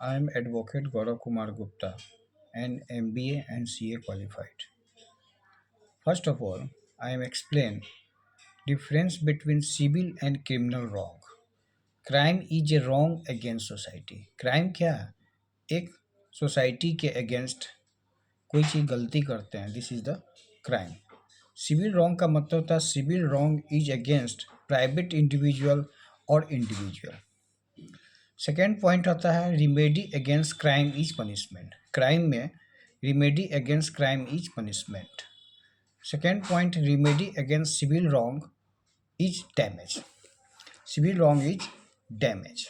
I am Advocate Gaurav Kumar Gupta, an MBA and CA qualified. First of all, I am explain difference between civil and criminal wrong. Crime is a wrong against society. Crime क्या है? एक society के against कोई चीज गलती करते हैं, this is the crime. Civil wrong का मतलब होता है civil wrong is against private individual और इंडिविजुअल. सेकेंड पॉइंट आता है remedy against crime is punishment. Crime में remedy against crime is punishment. Second point remedy against civil wrong is damage. Civil wrong is damage.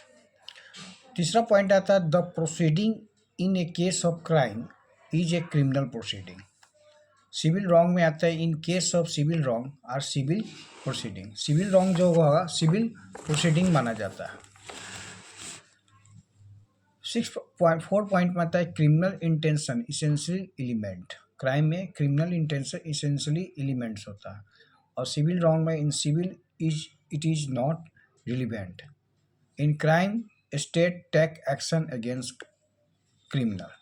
तीसरा point आता है the proceeding in a case of crime is a criminal proceeding. Civil wrong में आता है इन case of civil wrong or civil proceeding. Civil wrong जो होगा civil proceeding माना जाता है. 6.4 में आता है criminal intention essential element. Crime में क्रिमिनल इंटेंशन इसेंशियली एलिमेंट्स होता है और सिविल रॉन्ग में in civil it is not relevant. In crime state take action against criminal.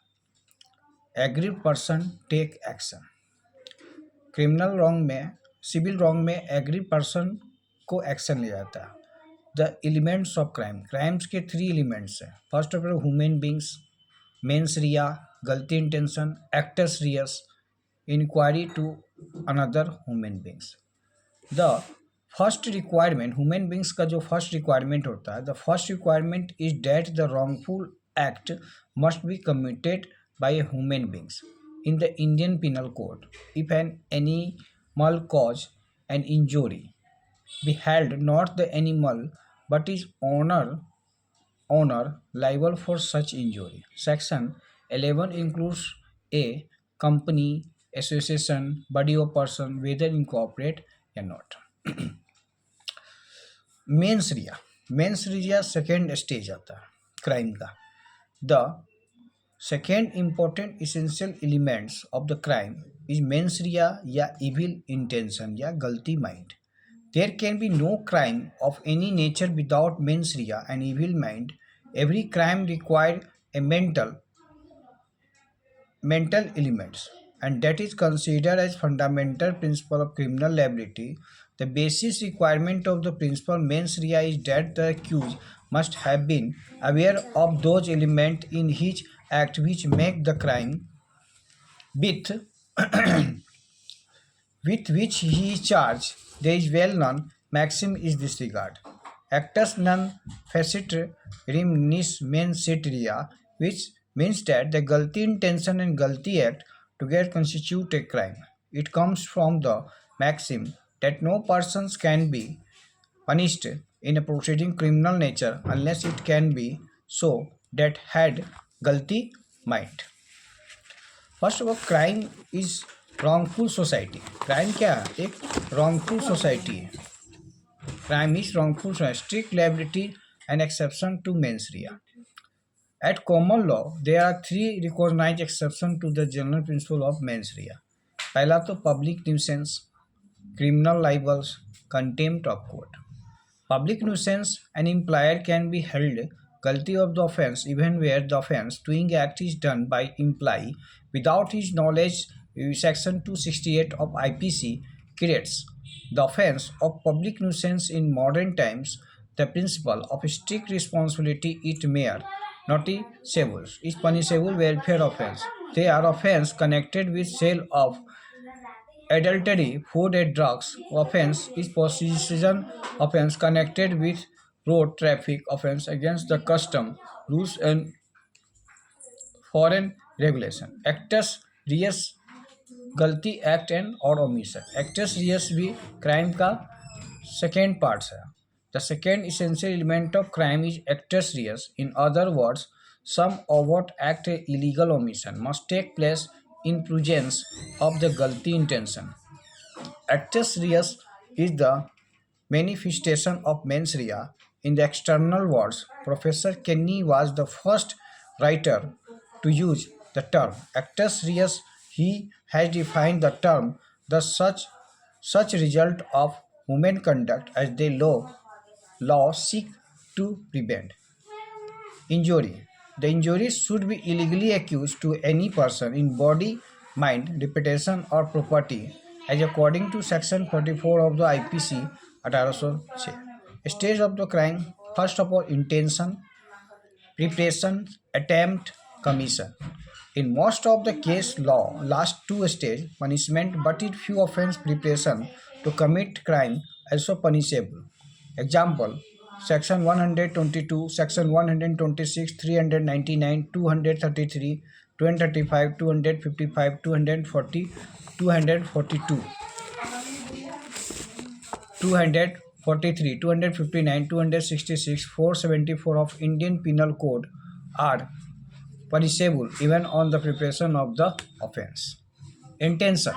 Aggrieved person take action. Criminal wrong में सिविल रॉन्ग में aggrieved person को action लिया जाता है. The elements of crime. Crimes के 3 elements हैं. First of all human beings, mens rea, गलती intention, actus Reis, inquiry to another human beings. The first requirement human beings का जो फर्स्ट रिक्वायरमेंट होता है the first requirement is that the wrongful act must be committed by human beings. In the Indian Penal Code, if an animal cause an injury, be held not the animal but his owner liable for such injury. Section 11 includes a company, association, body of person, whether incorporate or not. Mens rea second stage आता है crime का. The second important essential elements of the crime is mens rea या evil intention या गलती mind. There can be no crime of any nature without mens rea and evil mind. Every crime require a mental elements and that is considered as fundamental principle of criminal liability. The basis requirement of the principle mens rea is that the accused must have been aware of those elements in his act which make the crime with with which he is charged. There is well known maxim is disregard. Actus non facit rem nis mens sit rea, which means that the guilty intention and guilty act together constitute a crime. It comes from the maxim that no persons can be punished in a proceeding criminal nature unless it can be so that had guilty mind. First of all crime is wrongful society. Crime क्या है? एक wrongful society है. Crime is wrongful society. Strict liability and exception to mens rea. At common law, there are 3 recognized exceptions to the general principle of mens rea. पहला तो public nuisance, criminal libels, contempt of court. Public nuisance, an employer can be held guilty of the offence even where the offence doing act is done by employee without his knowledge. Section 268 of IPC creates the offence of public nuisance in modern times. The principle of strict responsibility it mere noticeable is punishable welfare offence. They are offence connected with sale of adultery, food and drugs. Offence is possession offence connected with road traffic offence against the custom, rules and foreign regulation. Actus reus गलती act and और omission. Acts Reis भी crime का second parts है. The second essential element of crime is actus reus. In other words, some overt act or illegal omission must take place in presence of the guilty intention. Actus reus is the manifestation of mens rea in the external words. Professor Kenny was the first writer to use the term actus reus. He has defined the term the such result of human conduct as they law seek to prevent. Injury. The injuries should be illegally accused to any person in body, mind, reputation, or property, as according to Section 44 of the IPC 1806. Stage of the crime: first of all, intention, preparation, attempt, commission. In most of the case law, last two stage punishment, but in few offense preparation to commit crime also punishable. Example: Section 122, Section 126, 399, 233, 235, 255, 240, 242, 243, 259, 266, 474 of Indian Penal Code are punishable even on the preparation of the offense. Intention.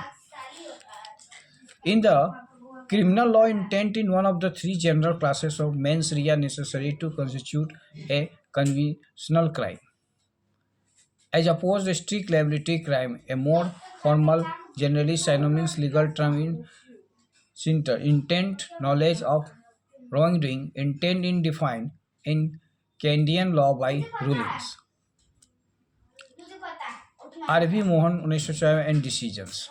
In the criminal law, intent in one of the three general classes of mens rea necessary to constitute a conventional crime. As opposed to strict liability crime, a more formal, generally synonymous legal term in Sinter, intent, knowledge of wrongdoing, intent in defined in Canadian law by rulings. R.V. Mohan, 1907 and decisions.